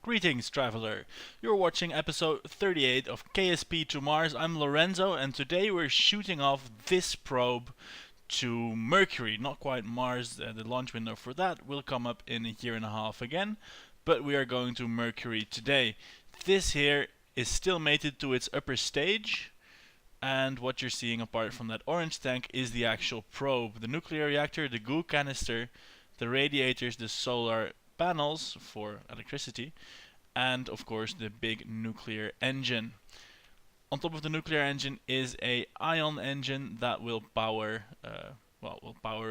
Greetings, traveler. You're watching episode 38 of KSP to Mars. I'm Lorenzo, and today we're shooting off this probe to Mercury. Not quite Mars, the launch window for that will come up in a year and a half again, but we are going to Mercury today. This here is still mated to its upper stage, and what you're seeing apart from that orange tank is the actual probe. The nuclear reactor, the goo canister, the radiators, the solar panels for electricity, and of course the big nuclear engine. On top of the nuclear engine is a ion engine that will power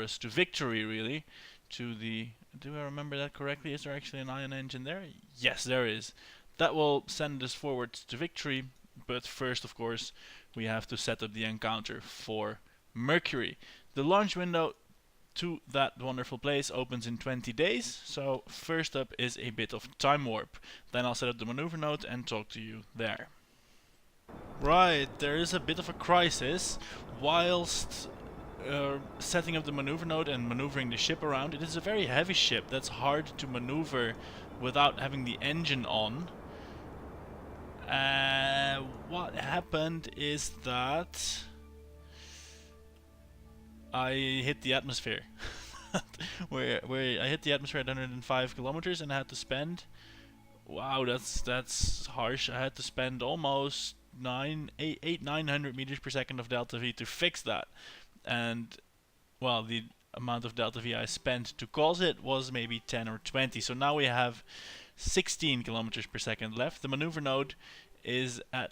us to victory, really. To the Do I remember that correctly? Is there actually an ion engine there? Yes, there is. That will send us forward to victory, but first, of course, we have to set up the encounter for Mercury. The launch window to that wonderful place opens in 20 days, so first up is a bit of time warp. Then I'll set up the maneuver node and talk to you there. Right, there is a bit of a crisis. Whilst setting up the maneuver node and maneuvering the ship around, it is a very heavy ship that's hard to maneuver without having the engine on. What happened is that I hit the atmosphere. where I hit the atmosphere at 105 kilometers and I had to spend, wow, that's harsh. I had to spend almost 900 meters per second of delta V to fix that. And well, the amount of delta V I spent to cause it was maybe 10 or 20. So now we have 16 kilometers per second left. The maneuver node is at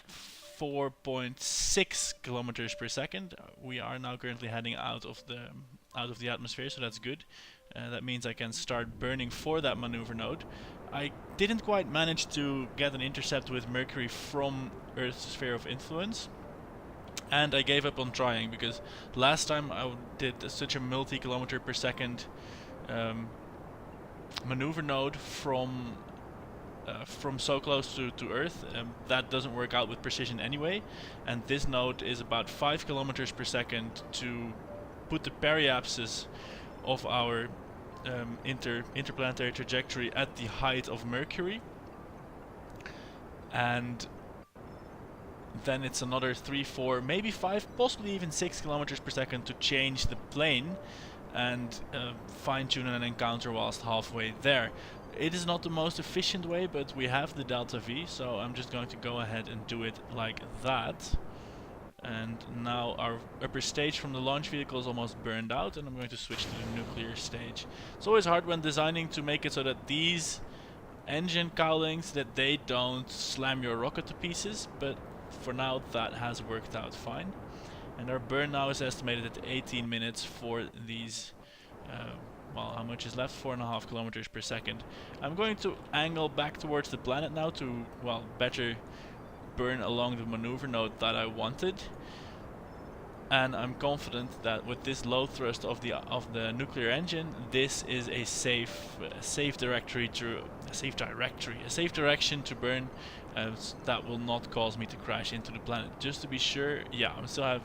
4.6 kilometers per second. We are now currently heading out of the atmosphere, so that's good. That means I can start burning for that maneuver node. I didn't quite manage to get an intercept with Mercury from Earth's sphere of influence, and I gave up on trying because last time I did such a multi-kilometer per second maneuver node from so close to Earth. That doesn't work out with precision anyway, and this node is about 5 kilometers per second to put the periapsis of our interplanetary trajectory at the height of Mercury, and then it's another 3, 4, maybe 5, possibly even 6 kilometers per second to change the plane and fine-tune an encounter whilst halfway there. It is not the most efficient way, but we have the delta V, so I'm just going to go ahead and do it like that. And now our upper stage from the launch vehicle is almost burned out, and I'm going to switch to the nuclear stage. It's always hard when designing to make it so that these engine cowlings, that they don't slam your rocket to pieces, but for now that has worked out fine. And our burn now is estimated at 18 minutes for these well, how much is left? 4.5 kilometers per second. I'm going to angle back towards the planet now to, well, better burn along the maneuver node that I wanted. And I'm confident that with this low thrust of the nuclear engine, this is a safe direction to burn that will not cause me to crash into the planet. Just to be sure, yeah, I still have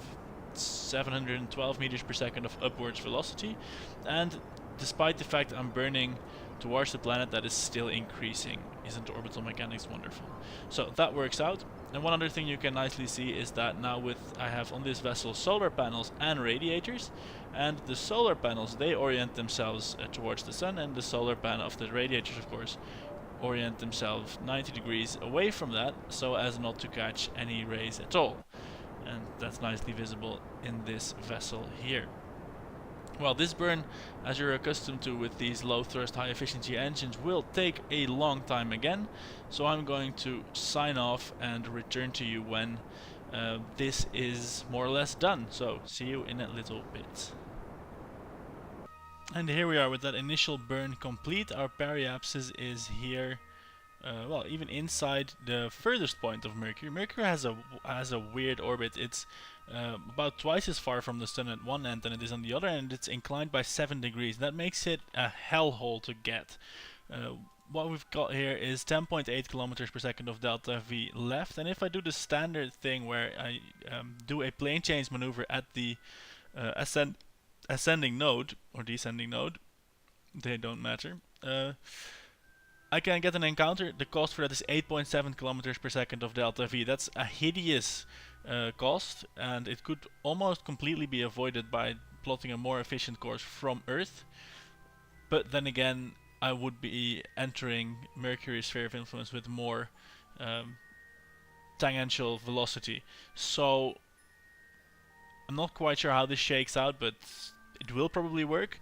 712 meters per second of upwards velocity, and despite the fact I'm burning towards the planet, that is still increasing. Isn't orbital mechanics wonderful? So that works out. And one other thing you can nicely see is that now I have on this vessel solar panels and radiators, and the solar panels, they orient themselves towards the sun, and the solar panel of the radiators, of course, orient themselves 90 degrees away from that, so as not to catch any rays at all. And that's nicely visible in this vessel here. Well, this burn, as you're accustomed to with these low thrust high efficiency engines, will take a long time again, so I'm going to sign off and return to you when this is more or less done. So see you in a little bit. And here we are with that initial burn complete. Our periapsis is here, well, even inside the furthest point of Mercury. Mercury has a weird orbit. It's about twice as far from the sun at one end than it is on the other, and it's inclined by 7 degrees. That makes it a hellhole to get. What we've got here is 10.8 kilometers per second of delta V left, and if I do the standard thing where I do a plane change maneuver at the ascending node or descending node, they don't matter. I can get an encounter. The cost for that is 8.7 kilometers per second of delta V. That's a hideous cost, and it could almost completely be avoided by plotting a more efficient course from Earth. But then again, I would be entering Mercury's sphere of influence with more um, tangential velocity. So I'm not quite sure how this shakes out, but it will probably work.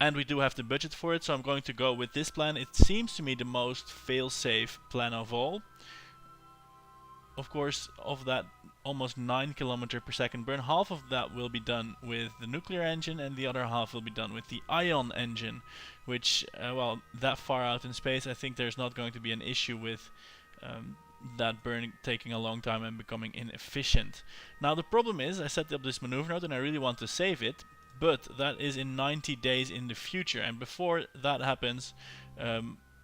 And we do have the budget for it, so I'm going to go with this plan. It seems to me the most fail-safe plan of all. Of course, of that almost 9 kilometer per second burn, half of that will be done with the nuclear engine and the other half will be done with the ion engine, which, well, that far out in space, I think there's not going to be an issue with that burn taking a long time and becoming inefficient. Now the problem is, I set up this maneuver node and I really want to save it, but that is in 90 days in the future, and before that happens,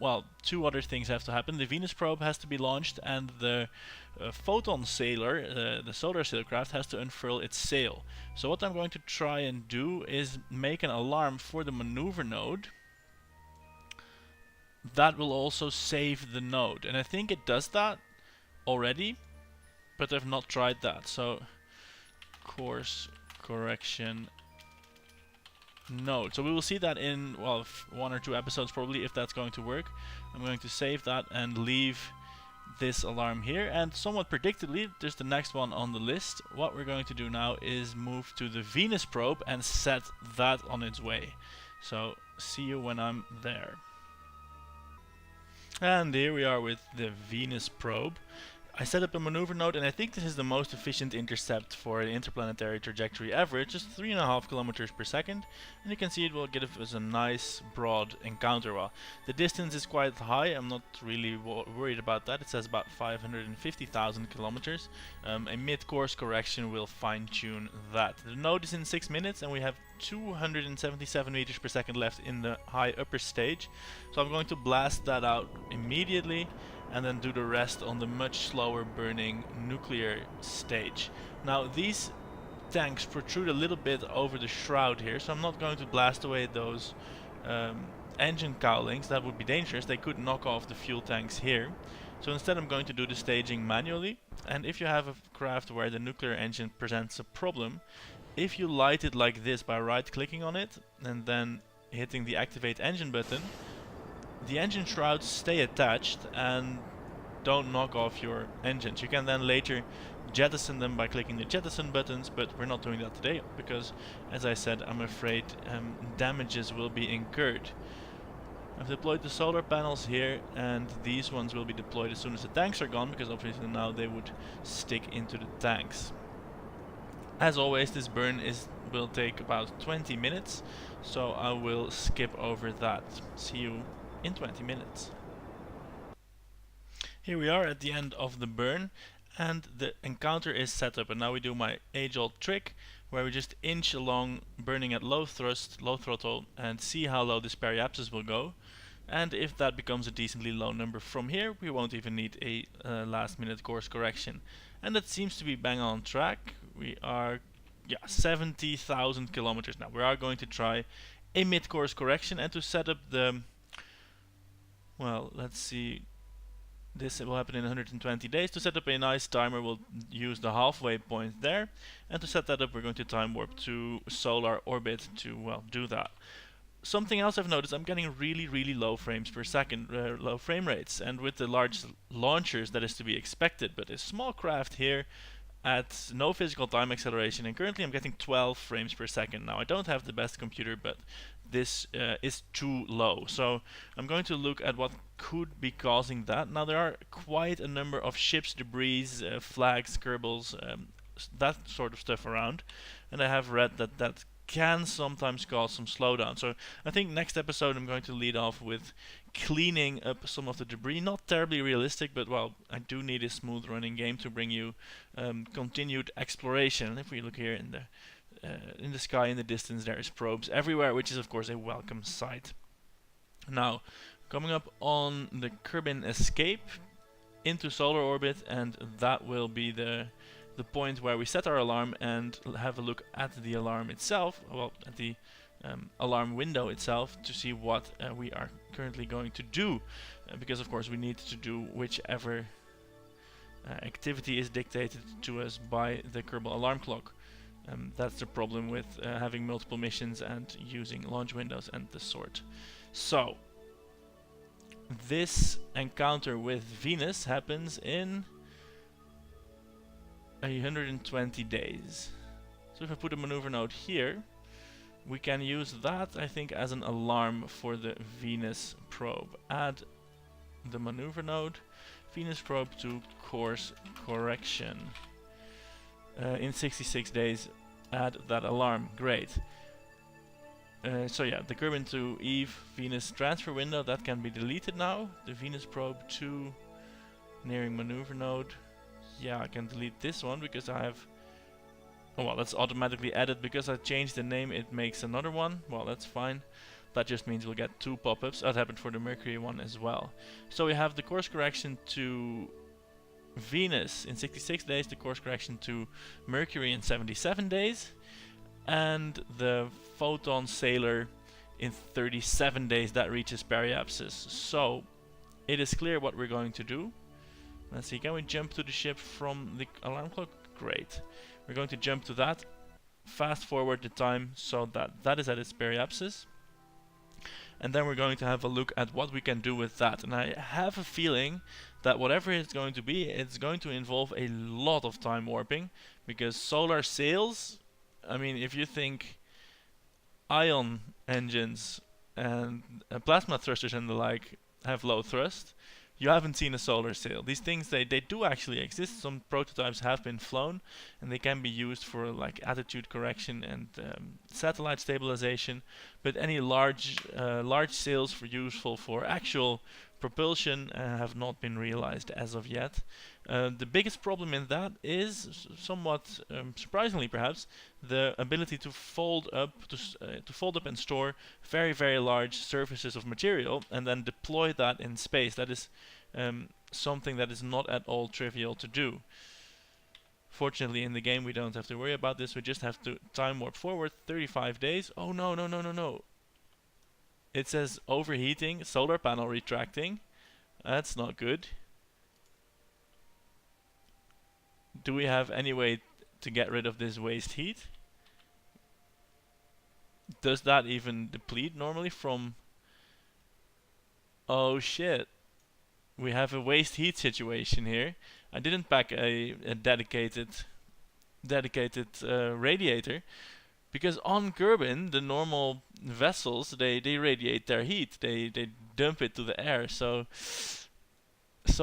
well, two other things have to happen. The Venus probe has to be launched, and the photon sailor, the solar sailcraft, has to unfurl its sail. So what I'm going to try and do is make an alarm for the maneuver node that will also save the node, and I think it does that already, but I've not tried that. So course correction node. So we will see that in, well, 1 or 2 episodes probably, if that's going to work. I'm going to save that and leave this alarm here, and somewhat predictably there's the next one on the list. What we're going to do now is move to the Venus probe and set that on its way. So see you when I'm there. And here we are with the Venus probe. I set up a maneuver node, and I think this is the most efficient intercept for an interplanetary trajectory ever. It's just 3.5 kilometers per second, and you can see it will give us a nice broad encounter. Well, the distance is quite high. I'm not really worried about that. It says about 550,000 kilometers. A mid-course correction will fine-tune that. The node is in 6 minutes, and we have 277 meters per second left in the high upper stage. So I'm going to blast that out immediately, and then do the rest on the much slower burning nuclear stage. Now these tanks protrude a little bit over the shroud here, so I'm not going to blast away those engine cowlings. That would be dangerous. They could knock off the fuel tanks here. So instead I'm going to do the staging manually, and if you have a craft where the nuclear engine presents a problem, if you light it like this by right clicking on it and then hitting the activate engine button, the engine shrouds stay attached and don't knock off your engines. You can then later jettison them by clicking the jettison buttons, but we're not doing that today because, as I said, I'm afraid damages will be incurred. I've deployed the solar panels here, and these ones will be deployed as soon as the tanks are gone, because obviously now they would stick into the tanks. As always, this burn will take about 20 minutes, so I will skip over that. See you in 20 minutes. Here we are at the end of the burn, and the encounter is set up, and now we do my age-old trick where we just inch along, burning at low thrust, low throttle, and see how low this periapsis will go. And if that becomes a decently low number from here, we won't even need a last minute course correction. And that seems to be bang on track. We are 70,000 kilometers now. We are going to try a mid-course correction, and to set up the, well, let's see, this will happen in 120 days. To set up a nice timer, we'll use the halfway point there, and to set that up we're going to time warp to solar orbit to, well, do that. Something else I've noticed, I'm getting really low frames per second, low frame rates, and with the large launchers that is to be expected, but a small craft here at no physical time acceleration, and currently I'm getting 12 frames per second. Now I don't have the best computer, but this is too low, so I'm going to look at what could be causing that. Now there are quite a number of ships, debris, flags, Kerbals, that sort of stuff around, and I have read that that can sometimes cause some slowdown. So I think next episode I'm going to lead off with cleaning up some of the debris. Not terribly realistic, but well, I do need a smooth running game to bring you continued exploration. If we look here in the sky in the distance, there is probes everywhere, which is of course a welcome sight. Now, coming up on the Kerbin escape into solar orbit, and that will be the point where we set our alarm and have a look at the alarm itself, well, at the alarm window itself, to see what we are currently going to do, because of course we need to do whichever activity is dictated to us by the Kerbal alarm clock. That's the problem with having multiple missions and using launch windows and the sort. So, this encounter with Venus happens in 120 days. So if I put a maneuver node here, we can use that, I think, as an alarm for the Venus probe. Add the maneuver node, Venus probe to course correction. In 66 days, add that alarm. Great. So yeah, the Kerbin to Eve Venus transfer window, that can be deleted now. The Venus probe to nearing maneuver node. Yeah, I can delete this one because I have... Oh well, that's automatically added. Because I changed the name, it makes another one. Well, that's fine. That just means we'll get 2 pop-ups. That happened for the Mercury one as well. So we have the course correction to Venus in 66 days, the course correction to Mercury in 77 days, and the Photon Sailor in 37 days that reaches periapsis. So it is clear what we're going to do. Let's see, can we jump to the ship from the alarm clock? Great. We're going to jump to that, fast forward the time so that that is at its periapsis, and then we're going to have a look at what we can do with that. And I have a feeling that whatever it's going to be, it's going to involve a lot of time warping, because solar sails, I mean, if you think ion engines and plasma thrusters and the like have low thrust, you haven't seen a solar sail. These things, they do actually exist. Some prototypes have been flown, and they can be used for like attitude correction and satellite stabilization. But any large sails useful for actual propulsion have not been realized as of yet. The biggest problem in that is, somewhat surprisingly perhaps, the ability to fold up and store very large surfaces of material and then deploy that in space. That is something that is not at all trivial to do. Fortunately, in the game we don't have to worry about this. We just have to time warp forward 35 days. Oh no. It says overheating, solar panel retracting. That's not good. Do we have any way to get rid of this waste heat? Does that even deplete normally from... Oh shit. We have a waste heat situation here. I didn't pack a dedicated radiator, because on Kerbin the normal vessels, they radiate their heat. They dump it to the air. So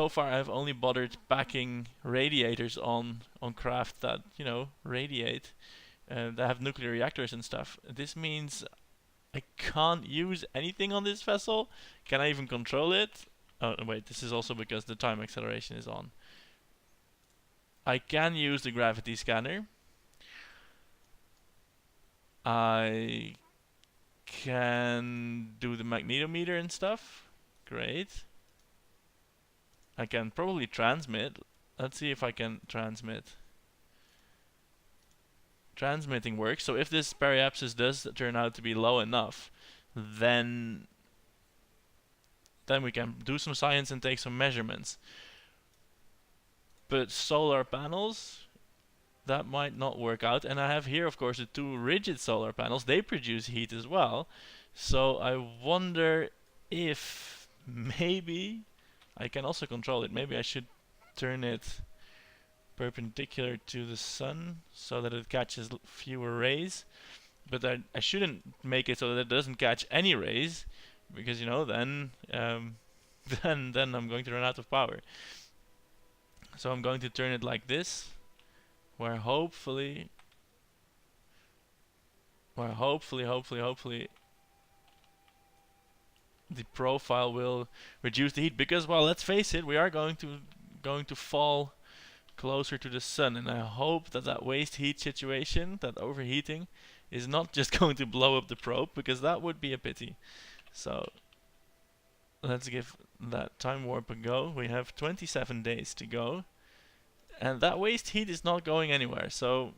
far I've only bothered packing radiators on craft that, you know, radiate, that have nuclear reactors and stuff. This means I can't use anything on this vessel. Can I even control it? Oh wait, this is also because the time acceleration is on. I can use the gravity scanner. I can do the magnetometer and stuff. Great. I can probably transmit. Let's see if I can transmit. Transmitting works. So if this periapsis does turn out to be low enough, then we can do some science and take some measurements. But solar panels, that might not work out. And I have here, of course, the 2 rigid solar panels. They produce heat as well. So I wonder if maybe I can also control it. Maybe I should turn it perpendicular to the sun so that it catches fewer rays. But I shouldn't make it so that it doesn't catch any rays, because, you know, then then I'm going to run out of power. So I'm going to turn it like this, where hopefully the profile will reduce the heat. Because, well, let's face it, we are going to fall closer to the sun, and I hope that that waste heat situation, that overheating, is not just going to blow up the probe, because that would be a pity. So let's give that time warp a go. We have 27 days to go, and that waste heat is not going anywhere. So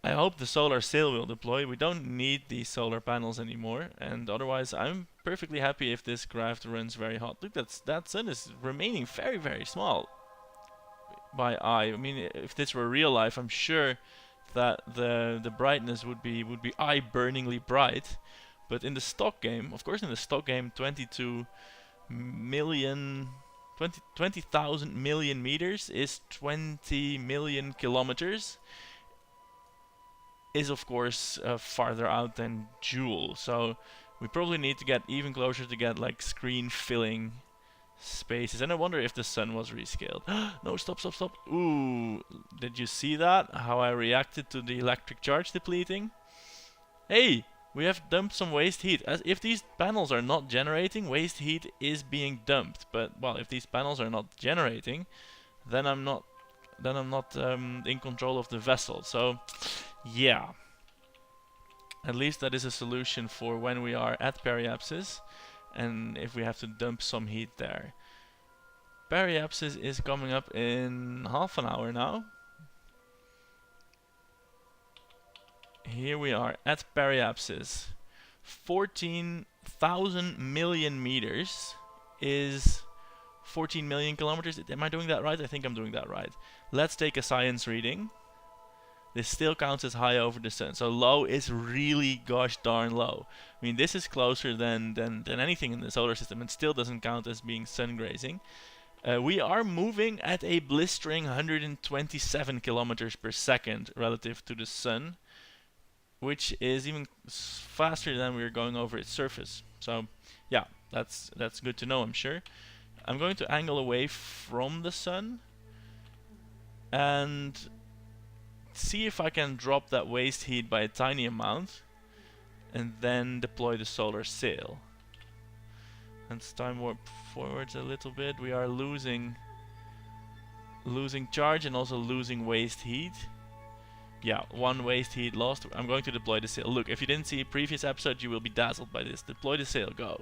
I hope the solar sail will deploy. We don't need these solar panels anymore, and otherwise I'm perfectly happy if this craft runs very hot. Look, that sun is remaining very, very small by eye. I mean, if this were real life, I'm sure that the brightness would be eye-burningly bright. But in the stock game, of course, in the stock game, 22 million 20,000 million meters is 20 million kilometers, is of course farther out than Joule. So we probably need to get even closer to get like screen filling spaces. And I wonder if the sun was rescaled. No, stop, stop, stop. Ooh, did you see that? How I reacted to the electric charge depleting? Hey, we have dumped some waste heat. As if these panels are not generating, waste heat is being dumped. But well, if these panels are not generating, then I'm not in control of the vessel. So yeah, at least that is a solution for when we are at periapsis and if we have to dump some heat there. Periapsis is coming up in half an hour now. Here we are at periapsis. 14,000 million meters is 14 million kilometers. Am I doing that right? I think I'm doing that right. Let's take a science reading. This still counts as high over the sun. So low is really gosh darn low. I mean, this is closer than anything in the solar system and still doesn't count as being sun grazing. We are moving at a blistering 127 kilometers per second relative to the sun, which is even faster than we're going over its surface. So yeah, that's good to know, I'm sure. I'm going to angle away from the sun and see if I can drop that waste heat by a tiny amount and then deploy the solar sail. Let's time warp forwards a little bit. We are losing charge and also losing waste heat. Yeah, one waste heat lost. I'm going to deploy the sail. Look, if you didn't see a previous episode, you will be dazzled by this. Deploy the sail, go.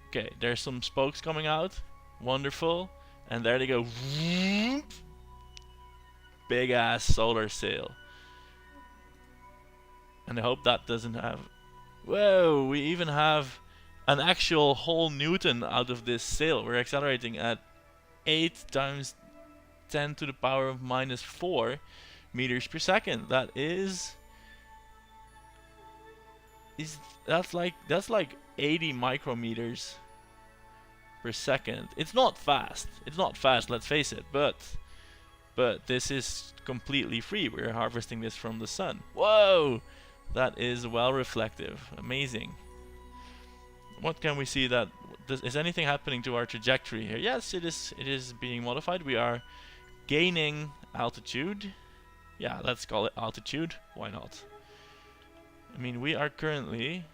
Okay, there's some spokes coming out. Wonderful. And there they go. Big ass solar sail. And I hope that doesn't have... Whoa, we even have an actual whole Newton out of this sail. We're accelerating at 8 times 10 to the power of minus 4 meters per second. That is that's like 80 micrometers per second. It's not fast. It's not fast, let's face it, but this is completely free. We're harvesting this from the sun. Whoa! That is well reflective. Amazing. What can we see that is anything happening to our trajectory here? Yes, it is being modified. We are gaining altitude. Yeah, let's call it altitude. Why not? I mean, we are currently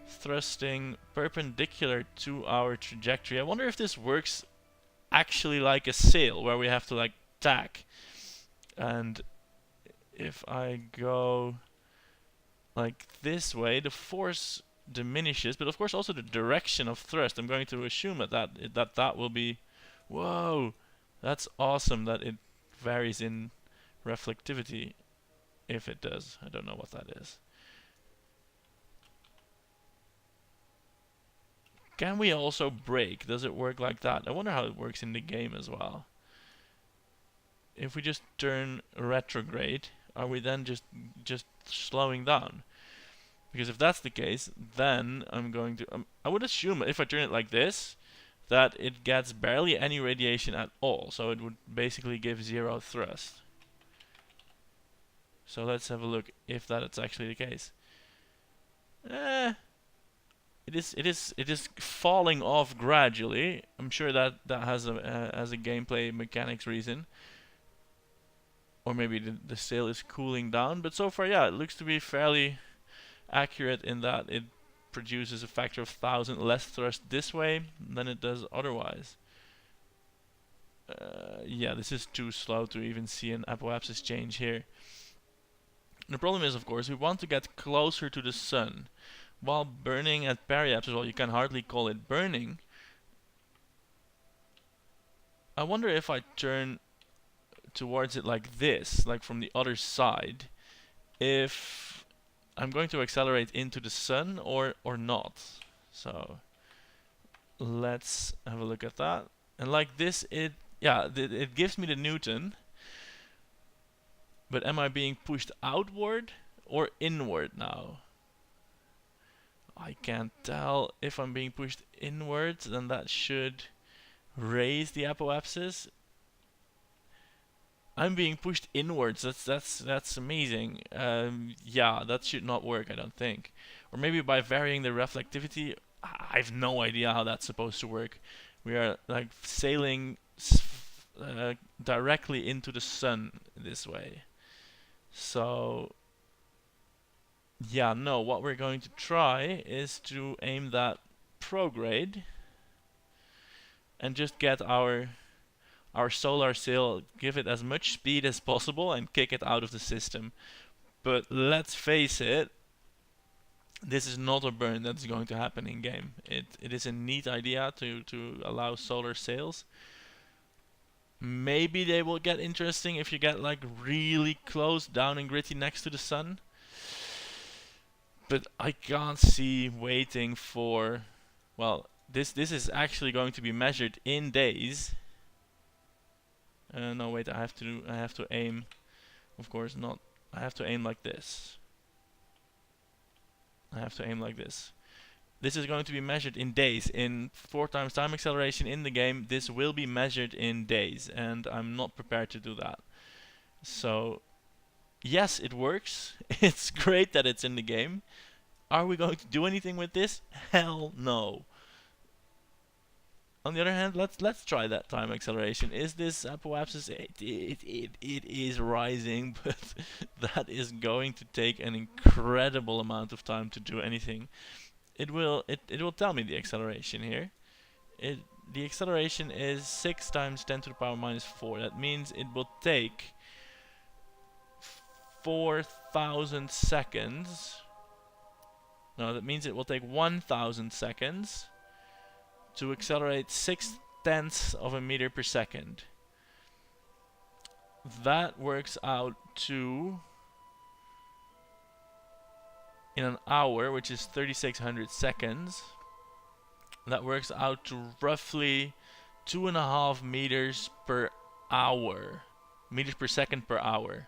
thrusting perpendicular to our trajectory. I wonder if this works actually like a sail, where we have to like tack. And if I go like this way, the force diminishes, but of course also the direction of thrust. I'm going to assume that will be... Whoa! That's awesome that it varies in reflectivity. If it does. I don't know what that is. Can we also brake? Does it work like that? I wonder how it works in the game as well. If we just turn retrograde, are we then just slowing down? Because if that's the case, then I'm going to... I would assume if I turn it like this, that it gets barely any radiation at all. So it would basically give 0 thrust. So let's have a look if that's actually the case. It is falling off gradually. I'm sure that has a gameplay mechanics reason. Or maybe the sail is cooling down. But so far, yeah, it looks to be fairly accurate in that it produces a factor of 1,000 less thrust this way than it does otherwise. Yeah, this is too slow to even see an apoapsis change here. The problem is, of course, we want to get closer to the sun. While burning at periapsis, well, you can hardly call it burning. I wonder if I turn towards it like this, like from the other side, if I'm going to accelerate into the sun or not. So let's have a look at that. And like this, it gives me the Newton. But am I being pushed outward or inward now? I can't tell. If I'm being pushed inwards, then that should raise the apoapsis. I'm being pushed inwards. That's amazing. Yeah, that should not work, I don't think. Or maybe by varying the reflectivity. I have no idea how that's supposed to work. We are like sailing directly into the sun this way. So yeah, no, what we're going to try is to aim that prograde and just get our solar sail, give it as much speed as possible and kick it out of the system. But let's face it, this is not a burn that's going to happen in game. It is a neat idea to allow solar sails. Maybe they will get interesting if you get like really close down and gritty next to the sun. But I can't see waiting for, well, this is actually going to be measured in days. No, wait, I have to aim. Of course not. I have to aim like this. I have to aim like this. This is going to be measured in days. In 4 times time acceleration in the game, this will be measured in days, and I'm not prepared to do that. So, yes, it works. It's great that it's in the game. Are we going to do anything with this? Hell no. On the other hand, let's try that time acceleration. Is this apoapsis? It is rising, but that is going to take an incredible amount of time to do anything. It will tell me the acceleration here. The acceleration is 6 times 10 to the power minus 4. That means it will take 4,000 seconds. No, that means it will take 1,000 seconds to accelerate 6/10 of a meter per second. That works out to, in an hour, which is 3,600 seconds, that works out to roughly 2.5 meters per hour. Meters per second per hour.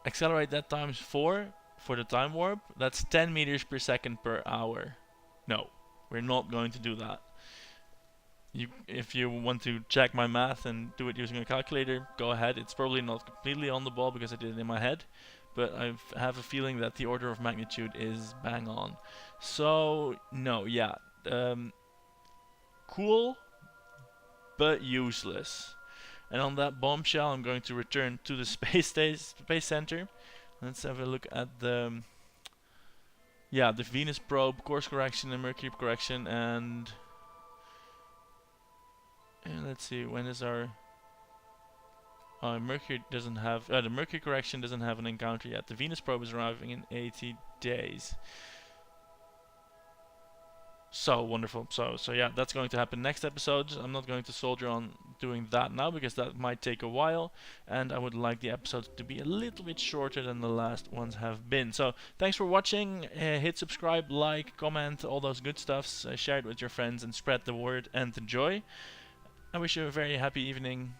Accelerate that times 4 for the time warp. That's 10 meters per second per hour. No, we're not going to do that. If you want to check my math and do it using a calculator, go ahead. It's probably not completely on the ball because I did it in my head, but I have a feeling that the order of magnitude is bang on. So, no, yeah. Cool, but useless. And on that bombshell, I'm going to return to the space center. Let's have a look at the Venus probe, course correction and Mercury correction, and let's see, when is our Mercury doesn't have the Mercury correction doesn't have an encounter yet. The Venus probe is arriving in 80 days. So wonderful. So yeah, that's going to happen next episode. I'm not going to soldier on doing that now because that might take a while, and I would like the episodes to be a little bit shorter than the last ones have been. So thanks for watching. Hit subscribe, like, comment, all those good stuffs. Share it with your friends and spread the word and the joy. I wish you a very happy evening.